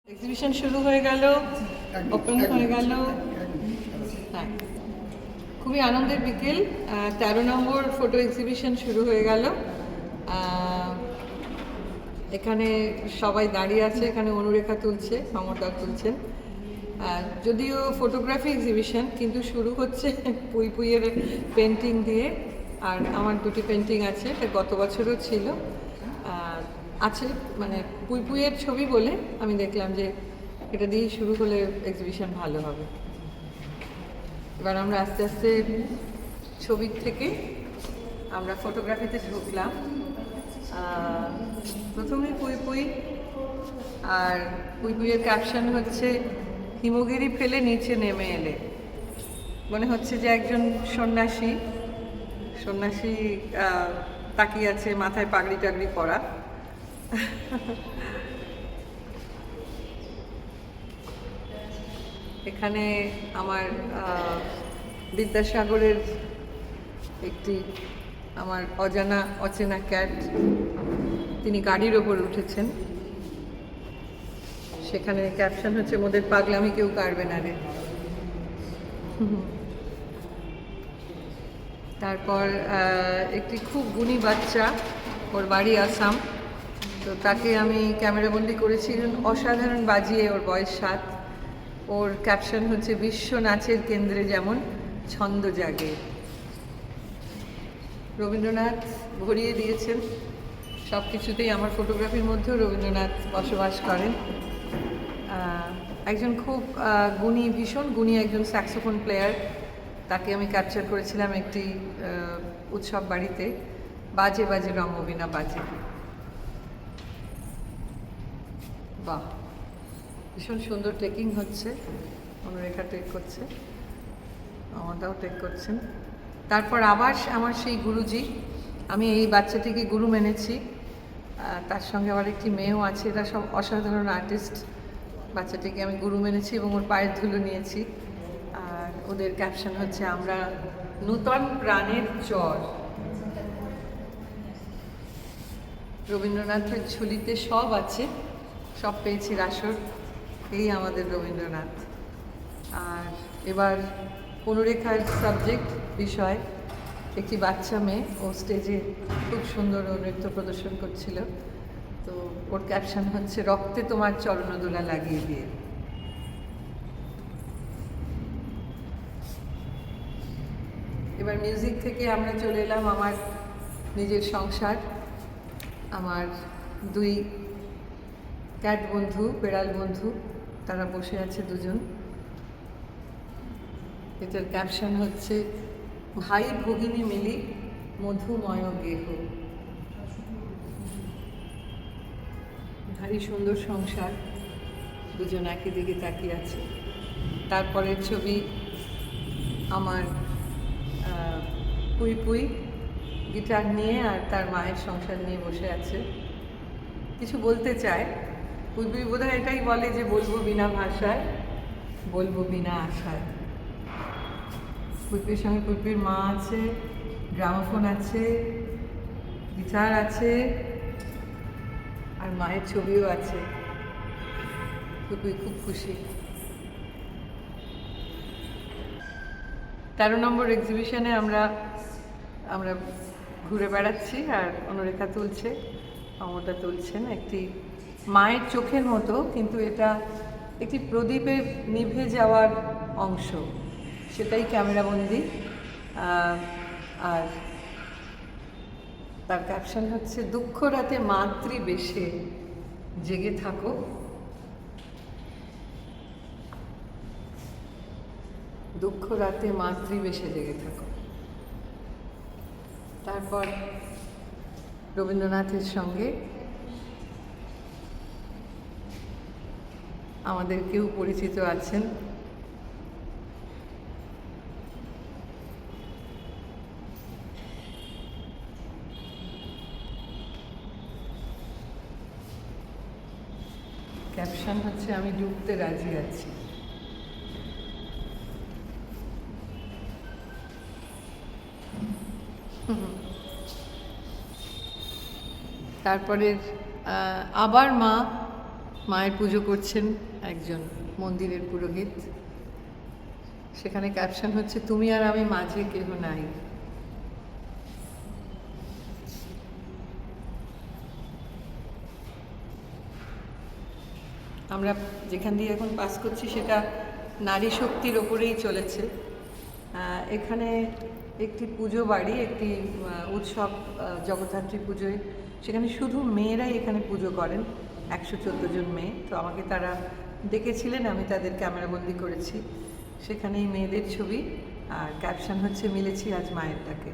Exhibition শুরু হয়ে গেল, ওপেন হয়ে গেল। হ্যাঁ, খুবই আনন্দের বিকেল। 13 নম্বর ফটো এক্সিবিশন শুরু হয়ে গেল। এখানে সবাই দাঁড়িয়ে আছে, এখানে অনুরেখা তুলছে, মমতা তুলছেন। যদিও ফটোগ্রাফি এক্সিবিশন, কিন্তু শুরু হচ্ছে পুই পুইয়ের পেন্টিং দিয়ে। আর আমার দুটি পেন্টিং আছে, এটা গত বছরও ছিল আছে, মানে পুই পুইয়ের ছবি বলে আমি দেখলাম যে এটা দিয়েই শুরু হলে এক্সিবিশন ভালো হবে। এবার আমরা আস্তে আস্তে ছবির থেকে আমরা ফটোগ্রাফিতে ঢুকলাম। প্রথমে পুই পুই, আর পুই পুইয়ের ক্যাপশন হচ্ছে হিমগিরি ফেলে নিচে নেমে এলে। মনে হচ্ছে যে একজন সন্ন্যাসী তাকিয়ে আছে, মাথায় পাগড়ি টাগড়ি পরা। এখানে আমার বিদ্যাসাগরের একটি আমার অচেনা ক্যাট, তিনি গাড়ির ওপর উঠেছেন। সেখানে ক্যাপশন হচ্ছে মোদের পাগলামি কেউ কাটবে না রে। তারপর একটি খুব গুণী বাচ্চা, ওর বাড়ি আসাম, তো তাকে আমি ক্যামেরাবন্দি করেছি। অসাধারণ বাজিয়ে, ওর বয়স 7। ওর ক্যাপশন হচ্ছে বিশ্ব নাচের কেন্দ্রে যেমন ছন্দ জাগে। রবীন্দ্রনাথ ভরিয়ে দিয়েছেন সব কিছুতেই। আমার ফটোগ্রাফির মধ্যেও রবীন্দ্রনাথ বসবাস করেন। একজন খুব গুণী, ভীষণ গুণী একজন স্যাক্সোফোন প্লেয়ার, তাকে আমি ক্যাপচার করেছিলাম একটি উৎসব বাড়িতে। বাজে বাজে রম্যবীণা বাজে। বাহ, ভীষণ সুন্দর টেকিং হচ্ছে। অনুরেখা টেক করছে, আমাদাও টেক করছেন। তারপর আবার আমার সেই গুরুজি, আমি এই বাচ্চাটিকে গুরু মেনেছি। তার সঙ্গে আবার একটি মেয়েও আছে, এরা সব অসাধারণ আর্টিস্ট। বাচ্চাটিকে আমি গুরু মেনেছি এবং ওর পায়ের ধুলো নিয়েছি। আর ওদের ক্যাপশন হচ্ছে আমরা নূতন প্রাণের চর। রবীন্দ্রনাথের ঝুলিতে সব আছে, সব পেয়েছি রাসর। এই আমাদের রবীন্দ্রনাথ। আর এবার অনুরেখার সাবজেক্ট বিষয় একটি বাচ্চা মেয়ে, ও স্টেজে খুব সুন্দর নৃত্য প্রদর্শন করছিল। তো ওর ক্যাপশন হচ্ছে রক্তে তোমার চরণদোলা লাগিয়ে দিয়ে। এবার মিউজিক থেকে আমরা চলে এলাম আমার নিজের সংসার। আমার 2 ক্যাট বন্ধু, বেড়াল বন্ধু, তারা বসে আছে দুজন। এটার ক্যাপশন হচ্ছে ভাই ভগিনী মিলি মধুময় গেহ। ভারী সুন্দর সংসার, দুজন একই দিকে তাকিয়ে আছে। তারপরের ছবি আমার পুই পুই গিটার নিয়ে আর তার মায়ের সংসার নিয়ে বসে আছে, কিছু বলতে চায়। পুই পুই বোধহয় এটাই বলে যে বলবো বিনা ভাষায়, বলবো বিনা আশায়। পুইপুইয়ের সঙ্গে পুইপুইয়ের মা আছে, গ্রামোফোন আছে, গিটার আছে, আর মায়ের ছবিও আছে। পুইপুই খুব খুশি। 13 নম্বর এক্সিবিশনে আমরা ঘুরে বেড়াচ্ছি, আর অনুরেখা তুলছে, মমতা তুলছেন একটি মায়ের চোখের মতো, কিন্তু এটা একটি প্রদীপের নিভে যাওয়ার অংশ, সেটাই ক্যামেরাবন্দি। আর তার ক্যাপশন হচ্ছে দুঃখ রাতে মাতৃবেশে জেগে থাকো। দুঃখ রাতে মাতৃবেশে জেগে থাকো। তারপর রবীন্দ্রনাথের সঙ্গে আমাদের কেউ পরিচিত আছেন, ক্যাপশন হচ্ছে আমি ডুবতে রাজি আছি। তারপরে আবার মা মায়ের পুজো করছেন একজন মন্দিরের পুরোহিত। সেখানে ক্যাপশন হচ্ছে, তুমি আর আমি মাঝে কেহ নাই। আমরা যেখান দিয়ে এখন পাস করছি সেটা নারী শক্তির ওপরেই চলেছে। এখানে একটি পুজো বাড়ি, একটি উৎসব, জগদ্ধাত্রী পুজোয়, সেখানে শুধু মেয়েরাই এখানে পুজো করেন, 114 জন মেয়ে। তো আমাকে তারা ডেকেছিলেন, আমি তাদের ক্যামেরাবন্দি করেছি। সেখানেই মেয়েদের ছবি, আর ক্যাপশন হচ্ছে, মিলেছি আজ মায়ের ডাকে।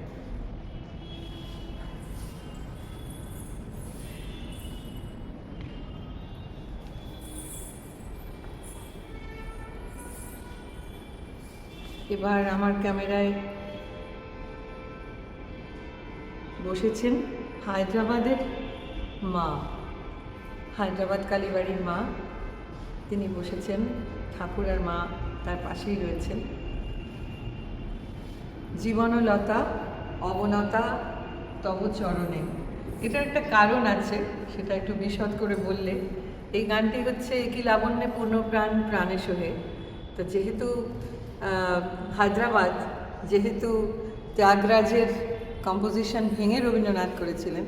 এবার আমার ক্যামেরায় বসেছেন হায়দ্রাবাদের মা, হায়দ্রাবাদ কালীবাড়ির মা। তিনি বসেছেন, ঠাকুর আর মা তার পাশেই রয়েছেন। জীবনলতা অবনতা তব চরণে, এটার একটা কারণ আছে, সেটা একটু বিশদ করে বললে। এই গানটি হচ্ছে, একি লাবণ্যে পূর্ণ প্রাণ প্রাণে সোহে। তো যেহেতু হায়দ্রাবাদ, যেহেতু ত্যাগরাজের কম্পোজিশন ভেঙে রবীন্দ্রনাথ করেছিলেন,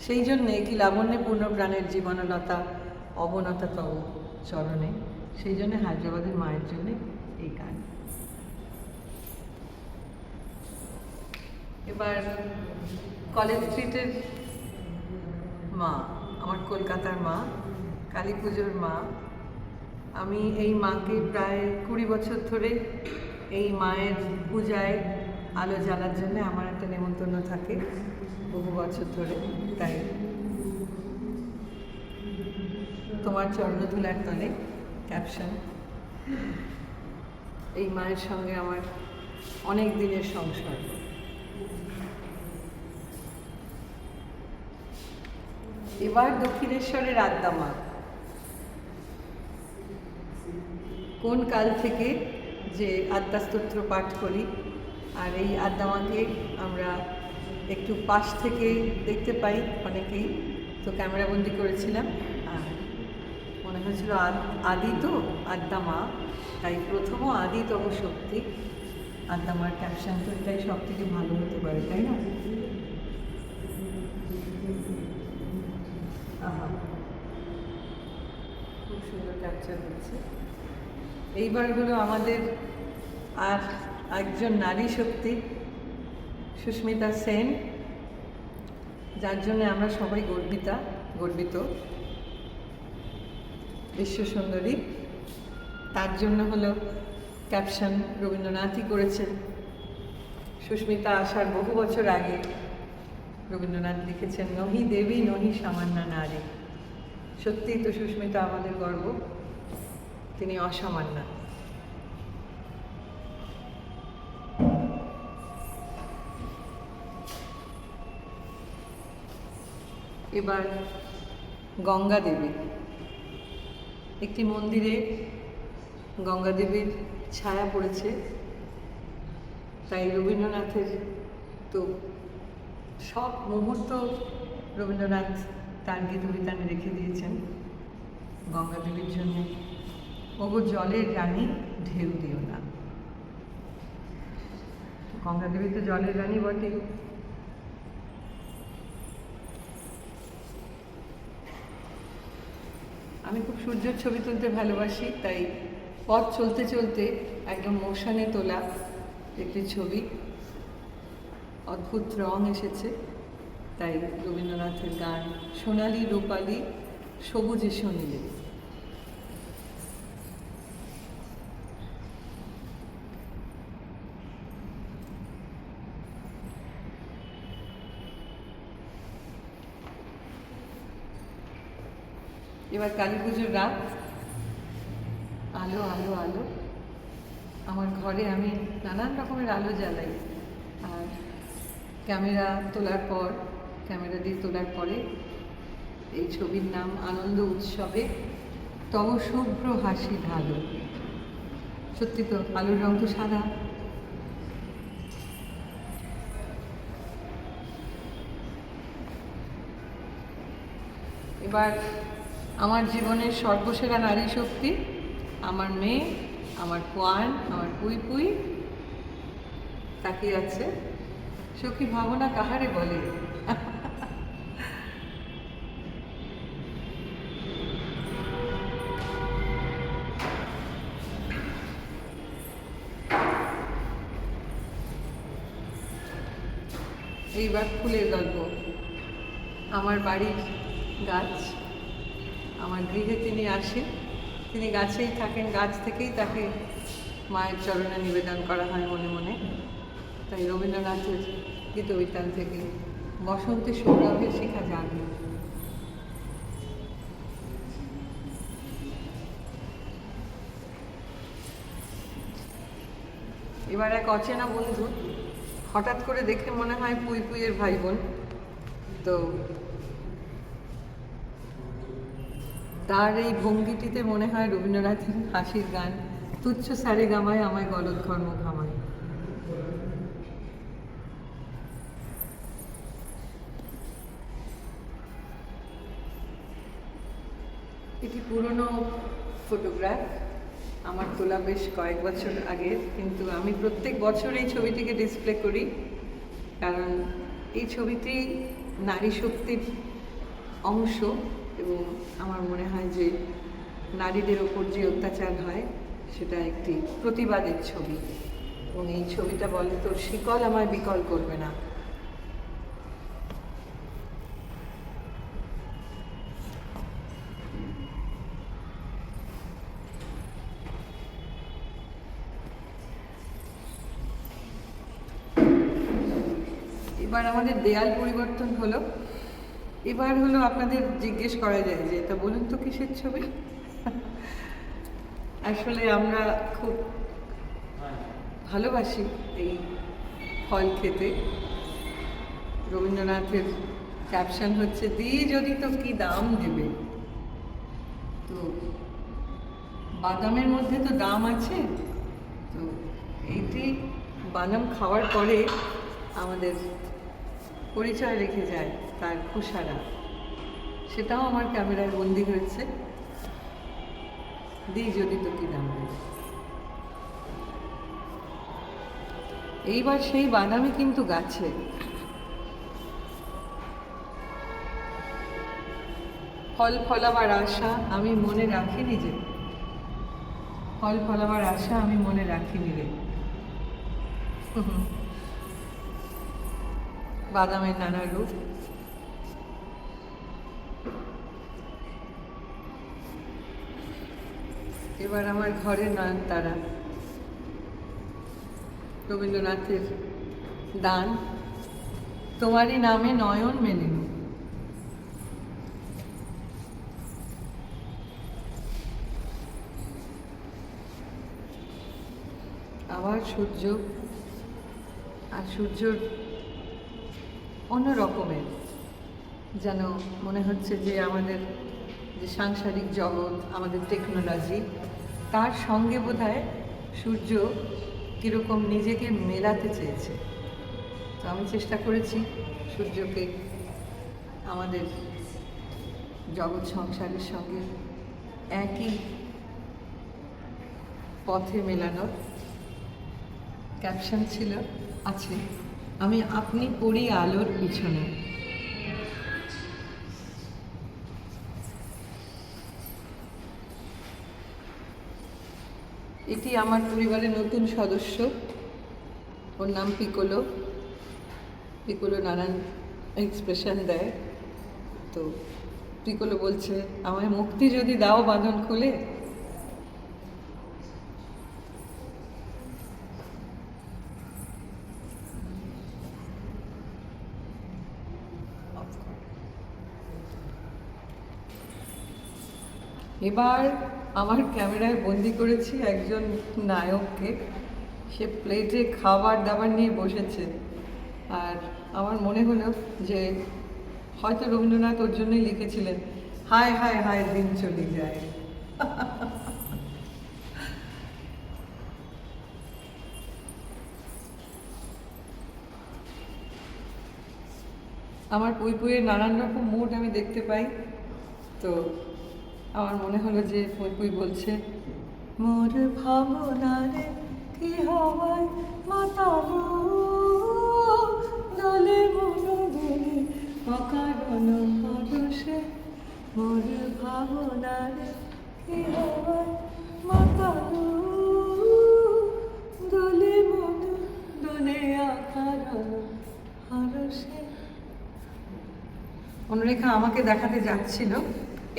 সেই জন্যে কি লাবণ্যে পূর্ণ প্রাণের জীবনলতা অবনতা তব চরণে, সেই জন্য হায়দ্রাবাদের মায়ের জন্য এই গান। এবার কলেজ স্ট্রিটের মা, আমার কলকাতার মা, কালী পুজোর মা। আমি এই মাকে প্রায় 20 বছর ধরে এই মায়ের পূজায় আলো জ্বালার জন্য আমার একটা নেমন্তন্ন থাকে বহু বছর ধরে। তাই তোমার চরণধুলার তলে ক্যাপশন। এই মায়ের সঙ্গে আমার অনেক দিনের সংসর্গ। এবার দক্ষিণেশ্বরের আদ্যামা, কোন কাল থেকে যে আদ্যাস্তোত্র পাঠ করি, আর এই আদ্যামাকে আমরা একটু পাশ থেকে দেখতে পাই অনেকেই। তো ক্যামেরাবন্দি করেছিলাম, আর মনে হয়েছিল আদি তো আদ্যামা, তাই প্রথম আদিতম শক্তি। আদ্যামার ক্যাপশন তো এটাই সব থেকে ভালো হতে পারে, তাই না? খুব সুন্দর ক্যাপচার হচ্ছে। এইবার হলো আমাদের আর একজন নারী শক্তি, সুস্মিতা সেন, যার জন্য আমরা সবাই গর্বিত, বিশ্ব সুন্দরী। তার জন্য হলো ক্যাপশন রবীন্দ্রনাথই করেছেন। সুস্মিতা আসার বহু বছর আগে রবীন্দ্রনাথ লিখেছেন, নহি দেবী নহি সামান্য নারী। সত্যিই তো সুস্মিতা আমাদের গর্ব, তিনি অসামান্য। এবার গঙ্গা দেবী, একটি মন্দিরে গঙ্গা দেবীর ছায়া পড়েছে, তাই রবীন্দ্রনাথের তো সব মুহূর্ত রবীন্দ্রনাথ তার গীতবিতানে রেখে দিয়েছেন গঙ্গা দেবীর জন্য। ওগো জলের রানী ঢেউ দিও না। গঙ্গা দেবী তো জলের রানী বটে। আমি খুব সূর্যের ছবি তুলতে ভালোবাসি, তাই পথ চলতে চলতে একদম মোশনে তোলা একটি ছবি। অদ্ভুত রং এসেছে, তাই রবীন্দ্রনাথের গান, সোনালি রূপালি সবুজে শুনিলে। এবার কালী পুজোর রাত, আলো আলো আলো। আমার ঘরে আমি নানান রকমের আলো জ্বালাই, আর ক্যামেরা দিয়ে তোলার পরে এই ছবির নাম আনন্দ উৎসবে তব শুভ্র হাসি ঢালো। সত্যি তো, আলোর রং তো সাদা। এবার আমার জীবনের সর্বসেরা নারী শক্তি আমার মেয়ে, আমার কোয়ান, আমার পুই পুই তাকিয়ে আছে। সখী ভাবনা কাহারে বলে। এইবার ফুলের গল্প। আমার বাড়ির গাছ, আমার গৃহে তিনি আসেন, তিনি গাছেই থাকেন, গাছ থেকেই তাকে মায়ের চরণে নিবেদন করা হয় মনে মনে। তাই রবীন্দ্রনাথের গীতবিতান থেকে বসন্তে সৌরভের শিখা জাগে। এবার এক অচেনা বন্ধু, হঠাৎ করে দেখে মনে হয় পুই পুইয়ের ভাই বোন। তো তার এই ভঙ্গিটিতে মনে হয় রবীন্দ্রনাথের হাসির গান, তুচ্ছ সারে গামায় আমায় গলদ ঘর্ম ঘামায়। এটি পুরনো ফটোগ্রাফ, আমার তোলা বেশ কয়েক বছর আগের, কিন্তু আমি প্রত্যেক বছর এই ছবিটিকে ডিসপ্লে করি, কারণ এই ছবিটি নারী শক্তির অংশ এবং আমার মনে হয় যে নারীদের ওপর যে অত্যাচার হয় সেটা একটি প্রতিবাদের ছবি, এবং এই ছবিটা বলে তোর শিকল আমায় বিকল করবে না। এবার আমাদের দেয়াল পরিবর্তন হলো। এবার হলো আপনাদের জিজ্ঞেস করা যায় যে এটা বলুন তো কিসের ছবি। আসলে আমরা খুব ভালোবাসি এই ফল খেতে। রবীন্দ্রনাথের ক্যাপশন হচ্ছে দিই যদি তো কি দাম দেবে। তো বাদামের মধ্যে তো দাম আছে, তো এইটি বাদাম খাওয়ার পরে আমাদের পরিচয় রেখে যায় তার খোসারা, সেটাও আমার ক্যামেরায় বন্দি হয়েছে। দিই যদি তো কি দাম দেবে। এইবার সেই বাদামই কিন্তু গাছে। ফল ফলাবার আশা আমি মনে রাখিনি যে, ফল ফলাবার আশা আমি মনে রাখিনি রে। বাদামের নানা রূপ। এবার আমার ঘরের নয়নতারা, রবীন্দ্রনাথের দান, তোমারই নামে নয়ন মেলিন। আবার সূর্য, আর সূর্যর অন্য রকমের, যেন মনে হচ্ছে যে আমাদের যে সাংসারিক জগৎ, আমাদের টেকনোলজি, তার সঙ্গে বোধহয় সূর্য কীরকম নিজেকে মেলাতে চেয়েছে। তো আমি চেষ্টা করেছি সূর্যকে আমাদের জগৎ সংসারের সঙ্গে একই পথে মেলানোর। ক্যাপশন ছিল, আছে, আমি আপনি পড়ি আলোর পিছনে। এটি আমার পরিবারের নতুন সদস্য, ওর নাম পিকোলো। পিকোলো নানান এক্সপ্রেশন দেয়। তো পিকোলো বলছে, আমায় মুক্তি যদি দাও বাঁধন খুলে। এবার আমার ক্যামেরায় বন্দি করেছি একজন নায়ককে। সে প্লেটে খাবার দাবার নিয়ে বসেছে, আর আমার মনে হলো যে হয়তো রবীন্দ্রনাথ ওর জন্যই লিখেছিলেন, হায় হায় হায় দিন চলে যায়। আমার পুই পুইয়ের নানান রকম মুড আমি দেখতে পাই। তো আমার মনে হলো যে পুই বলছে, মোর ভাবনারে কি হওয়ায় মাতালো, দলে মন দলে অকারণ হরষে, মোর ভাবনারে কি হওয়ায় মাতালো, দলে মন দলে অকারণ হরষে। অনুরেখা আমাকে দেখাতে যাচ্ছিল,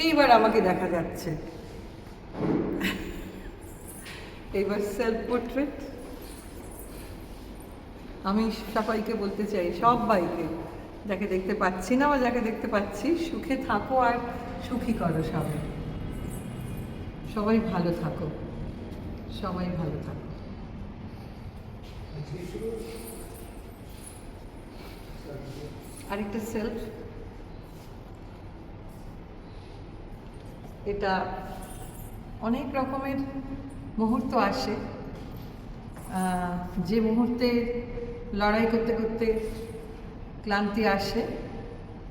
এইবার আমাকে দেখা যাচ্ছে। এইবার সেলফ পোর্ট্রেট। আমি সবাইকে বলতে চাই, সবাইকে, যাকে দেখতে পাচ্ছি না বা যাকে দেখতে পাচ্ছি, সুখে থাকো আর সুখী করো সবাই। সবাই ভালো থাকো, সবাই ভালো থাকো। আরেকটা সেলফ। এটা অনেক রকমের মুহূর্ত আসে, যে মুহূর্তে লড়াই করতে করতে ক্লান্তি আসে,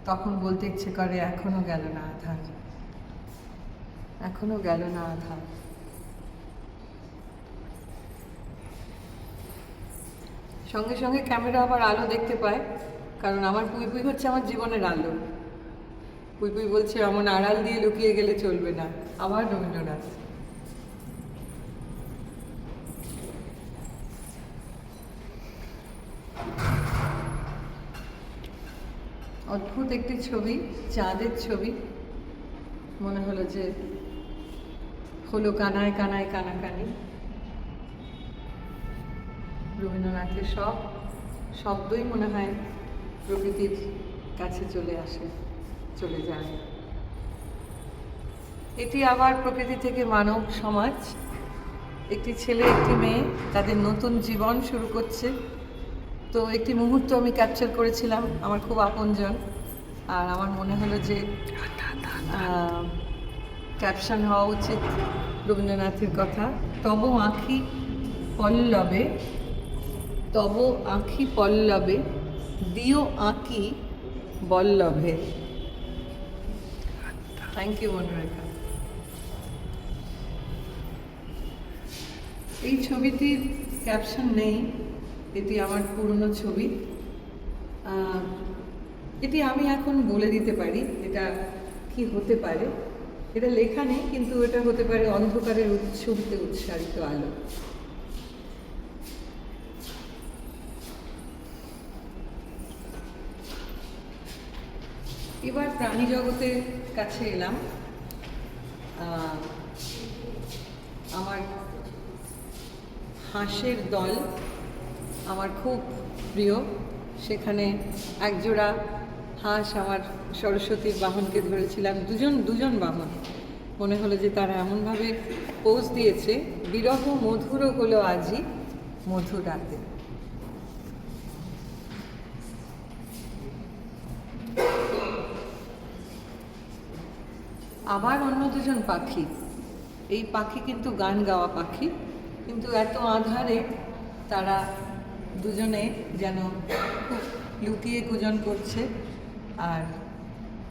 তখন বলতে ইচ্ছে করে এখনো গেল না আধার, এখনো গেল না আধার। সঙ্গে সঙ্গে ক্যামেরা আবার আলো দেখতে পায়, কারণ আমার পুই হচ্ছে আমার জীবনের আলো। পুই বলছে এমন আড়াল দিয়ে লুকিয়ে গেলে চলবে না। আবার রবীন্দ্রনাথ। অদ্ভুত একটি ছবি, চাঁদের ছবি। মনে হলো যে হলো কানায় কানায় কানাকানি। রবীন্দ্রনাথের সব শব্দই মনে হয় প্রকৃতির কাছে চলে আসে, চলে যায়। এটি আবার প্রকৃতি থেকে মানব সমাজ, একটি ছেলে একটি মেয়ে তাদের নতুন জীবন শুরু করছে। তো একটি মুহূর্ত আমি ক্যাপচার করেছিলাম, আমার খুব আপনজন। আর আমার মনে হলো যে ক্যাপশন হওয়া উচিত রবীন্দ্রনাথের কথা, তব আঁখি পল্লবে, তব আঁখি পল্লবে দিও আঁকি বল্লভে। Thank you অনুরেখা। এই ছবিটির ক্যাপশন নেই, এটি আমার পুরনো ছবি। এটি আমি এখন বলে দিতে পারি এটা কি হতে পারে। এটা লেখা নেই, কিন্তু এটা হতে পারে অন্ধকারের উৎসবিতে উৎসারিত আলো। এবার প্রাণী জগতের কাছে এলাম। আমার হাঁসের দল আমার খুব প্রিয়। সেখানে একজোড়া হাঁস আমার সরস্বতীর বাহনকে ধরেছিলাম, দুজন বাহন। মনে হলো যে তারা এমনভাবে পোজ দিয়েছে, বিরহ মধুরও হলো আজি মধুর রাতে। আবার অন্য দুজন পাখি। এই পাখি কিন্তু গান গাওয়া পাখি, কিন্তু এত আঁধারে তারা দুজনে যেন খুব লুকিয়ে গুজন করছে। আর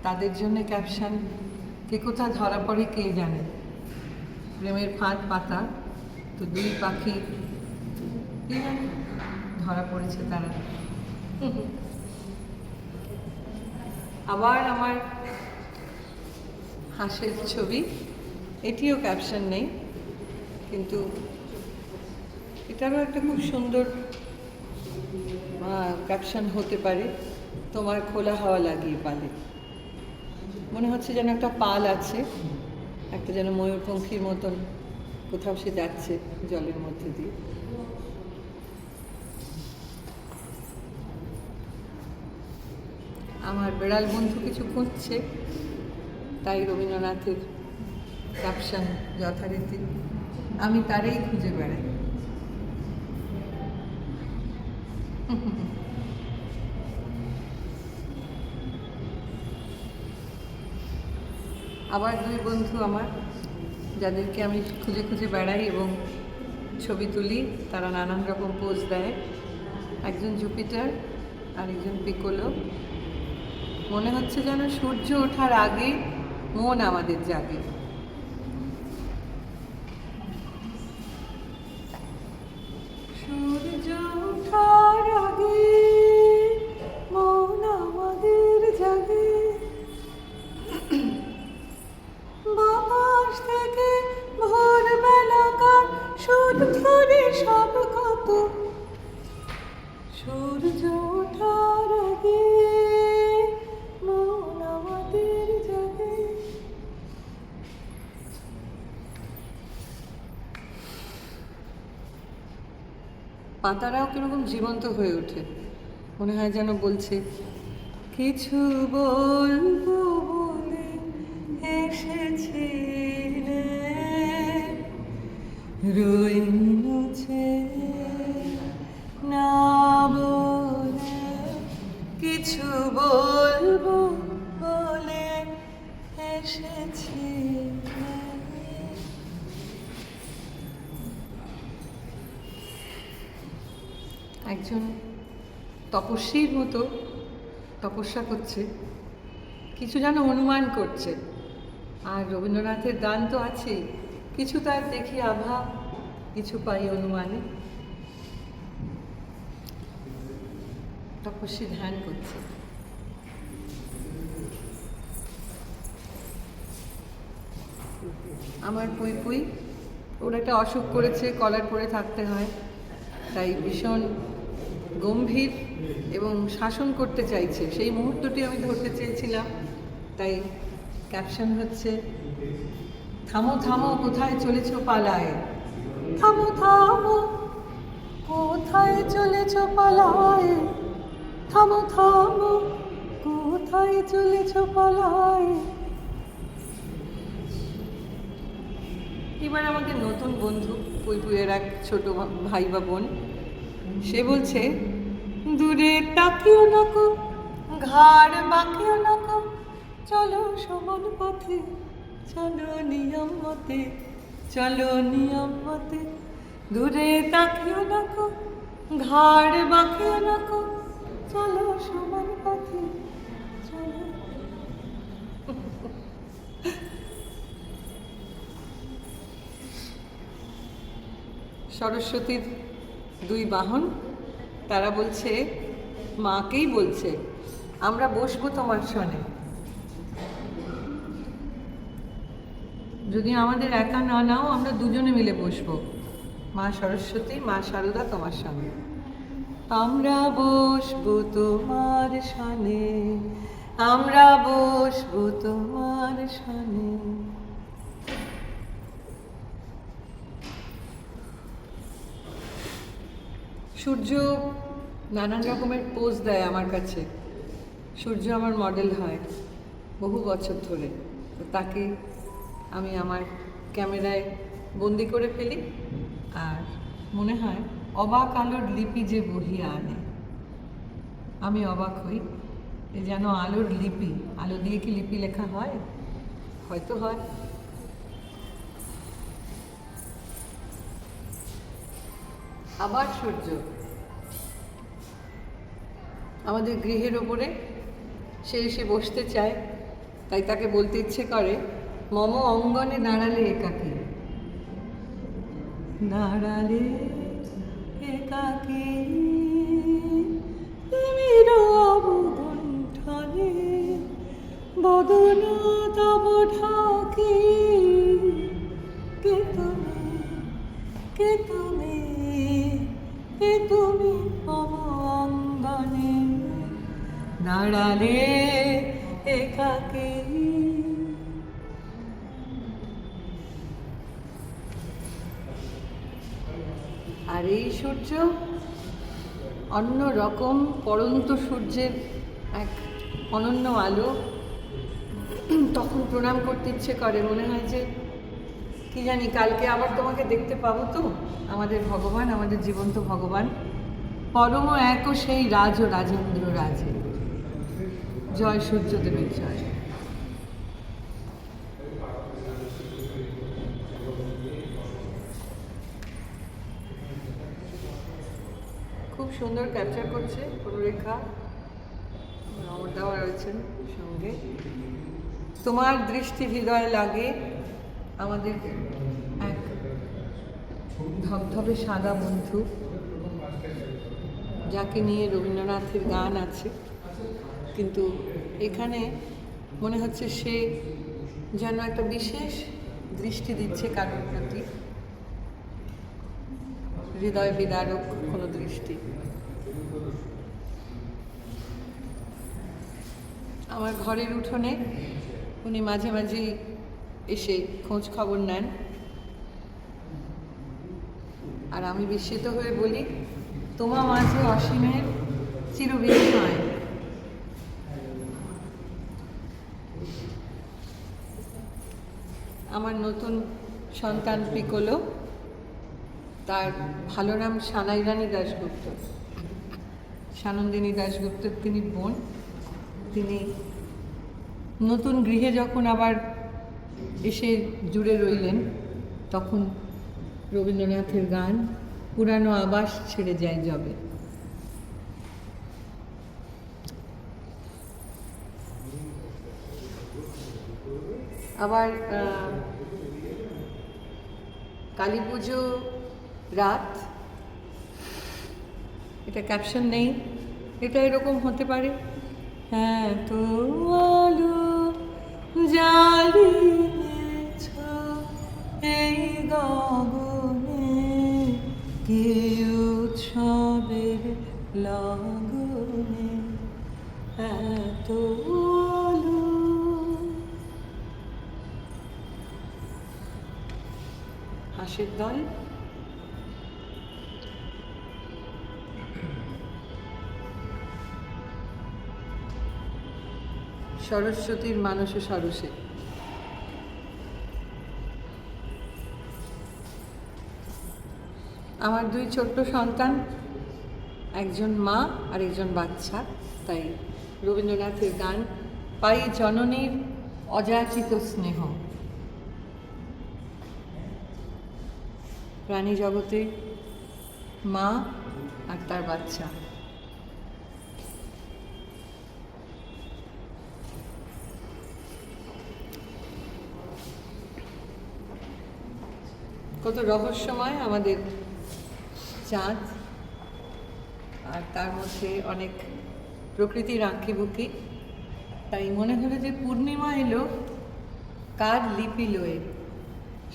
তাদের জন্য ক্যাপশন কে কোথা ধরা পড়ে কে জানে, প্রেমের ফাঁদ পাতা। তো দুই পাখি ধরা পড়েছে তারা। আবার আমার হাঁসের ছবি, এটিও ক্যাপশন নেই, কিন্তু এটারও একটা খুব সুন্দর ক্যাপশন হতে পারে, তোমার খোলা হাওয়া লাগিয়ে পালে। মনে হচ্ছে যেন একটা পাল আছে, একটা যেন ময়ূরপঙ্খীর মতন কোথাও সে যাচ্ছে জলের মধ্যে দিয়ে। আমার বেড়াল বন্ধু কিছু খুঁজছে, তাই রবীন্দ্রনাথের ক্যাপশন যথারীতি আমি তারই খুঁজে বেড়াই। আবার দুই বন্ধু আমার, যাদেরকে আমি খুঁজে খুঁজে বেড়াই এবং ছবি তুলি, তারা নানান রকম পোজ দেয়। একজন জুপিটার আর একজন পিকোলো। মনে হচ্ছে যেন সূর্য ওঠার আগে মন আমাদের জাগে। সূর্য ওঠার আগে মন আমাদের জাগে। পাতারাও কিরকম জীবন্ত হয়ে ওঠে, মনে হয় যেন বলছে কিছু বলবো বলে এসেছিলে, রইছে না বলে, কিছু বলবো বলে এসেছিলে। একজন তপস্বীর মতো তপস্যা করছে, কিছু যেন অনুমান করছে। আর রবীন্দ্রনাথের গান তো আছেই, কিছু তার দেখি আভা, কিছু পাই অনুমানে। তপস্বী ধ্যান করছে। আমার পুই পুই, ওর একটা অসুখ করেছে, কলার পরে থাকতে হয়, তাই ভীষণ গম্ভীর এবং শাসন করতে চাইছে। সেই মুহূর্তটি আমি ধরতে চেয়েছিলাম, তাই ক্যাপশন হচ্ছে থামো থামো কোথায় চলেছ পালায়, থামো থামো কোথায় চলেছ পালায়, থামো থামো কোথায় চলেছ পালায়। এবার আমাদের নতুন বন্ধু পুই পুইয়ের এক ছোট ভাই বা বোন, সে বলছে দূরে তাকিও না কো, ঘাড় বাঁকিও না কো, চলো সমান পথে, চলো নিয়ম মতে, চলো নিয়ম মতে। দূরে তাকিও না কো, ঘাড় বাঁকিও না কো, চলো সমান পথে, চলো। সরস্বতীর দুই বাহন, তারা বলছে, মাকেই বলছে আমরা বসবো তোমার সনে, যদি আমাদের একা না নাও আমরা দুজনে মিলে বসবো, মা সরস্বতী মা শারদা তোমার সঙ্গে। আমরা বসবো তোমার সনে, আমরা বসবো তোমার সনে। সূর্য নানান রকমের পোজ দেয় আমার কাছে। সূর্য আমার মডেল হয় বহু বছর ধরে, তো তাকে আমি আমার ক্যামেরায় বন্দি করে ফেলি, আর মনে হয় অবাক আলোর লিপি যে বহিয়া আনে। আমি অবাক হই, এ যেন আলোর লিপি। আলো দিয়ে কি লিপি লেখা হয়? হয়তো হয়। আবার সূর্য আমাদের গৃহের ওপরে, সে এসে বসতে চায়, তাই তাকে বলতে ইচ্ছে করে মম অঙ্গনে দাঁড়ালে একাকী, দাঁড়ালে একাকী তিমির অবগুণ্ঠনে, বদন তব ঢাকি, কে তুমি, কে তুমি, কে তুমি মম অঙ্গনে দাঁড়ালে একাকী। আর এই সূর্য অন্য রকম পড়ন্ত সূর্যের এক অনন্য আলো। তখন প্রণাম করতে ইচ্ছে করে, মনে হয় যে কি জানি কালকে আবার তোমাকে দেখতে পাবো তো। আমাদের ভগবান, আমাদের জীবন্ত ভগবান, পরম এক সেই রাজ ও রাজেন্দ্র রাজে। জয় সূর্যদেবের জয়। খুব সুন্দর ক্যাপচার করছে অনুরেখা, অমরদাও রয়েছেন সঙ্গে। তোমার দৃষ্টি হৃদয় লাগে, আমাদের এক ধবধবে সাদা বন্ধু, যাকে নিয়ে রবীন্দ্রনাথের গান আছে, কিন্তু এখানে মনে হচ্ছে সে যেন একটা বিশেষ দৃষ্টি দিচ্ছে কারোর প্রতি, হৃদয় বিদারক কোনো দৃষ্টি। আমার ঘরের উঠোনে উনি মাঝে মাঝে এসে খোঁজ খবর নেন, আর আমি বিস্মিত হয়ে বলি, তোমা মাঝে অসীমের চিরবিস্ময়। আমার নতুন সন্তান পিকোলো, তার ভালো নাম সানাই রানী দাশগুপ্ত, সানন্দিনী দাশগুপ্তর তিনি বোন। তিনি নতুন গৃহে যখন আবার এসে জুড়ে রইলেন, তখন রবীন্দ্রনাথের গান পুরানো আবাস ছেড়ে যায় যবে। আবার কালী পুজো রাত, এটা ক্যাপশন নেই, এটা এরকম হতে পারে, হ্যাঁ তো আলো জ্বালিয়েছ এই গগনে, কে উৎসবের লগনে, হ্যাঁ তো আলো। হাসির দল, সরস্বতীর মানসে সরসে। আমার দুই ছোট্ট সন্তান, একজন মা আর একজন বাচ্চা, তাই রবীন্দ্রনাথের গান পাই জননীর অযাচিত স্নেহ। প্রাণী জগতে মা আর তার বাচ্চা, কত রহস্যময় আমাদের চাঁদ, আর তার মধ্যে অনেক প্রকৃতির আঁকিবুকি। তাই মনে হলো যে পূর্ণিমা এলো কার লিপি লয়ে,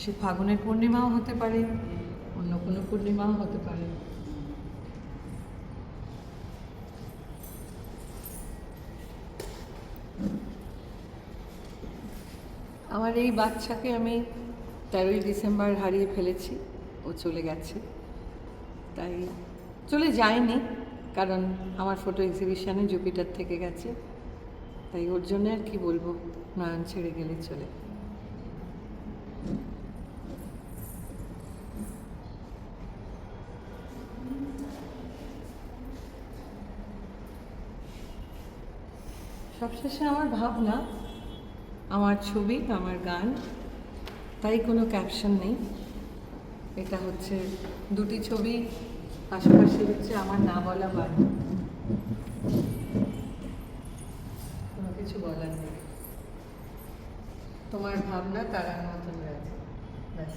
সে ফাগুনের পূর্ণিমাও হতে পারে, অন্য কোনো পূর্ণিমাও হতে পারে। আমার এই বাচ্চাকে আমি 13ই ডিসেম্বর হারিয়ে ফেলেছি, ও চলে গেছে। তাই চলে যায়নি, কারণ আমার ফটো এক্সিবিশনে জুপিটার থেকে গেছে, তাই ওর জন্য আর কি বলবো, নয়ন ছেড়ে গেলে চলে। সবশেষে আমার ভাবনা, আমার ছবি, আমার গান, তাই কোনো ক্যাপশন নেই। এটা হচ্ছে দুটি ছবি, পাশাপাশি হচ্ছে আমার না বলা বাণী, কোনো কিছু বলার নেই। তোমার ভাবনা তারার মতন রয়েছে, ব্যাস।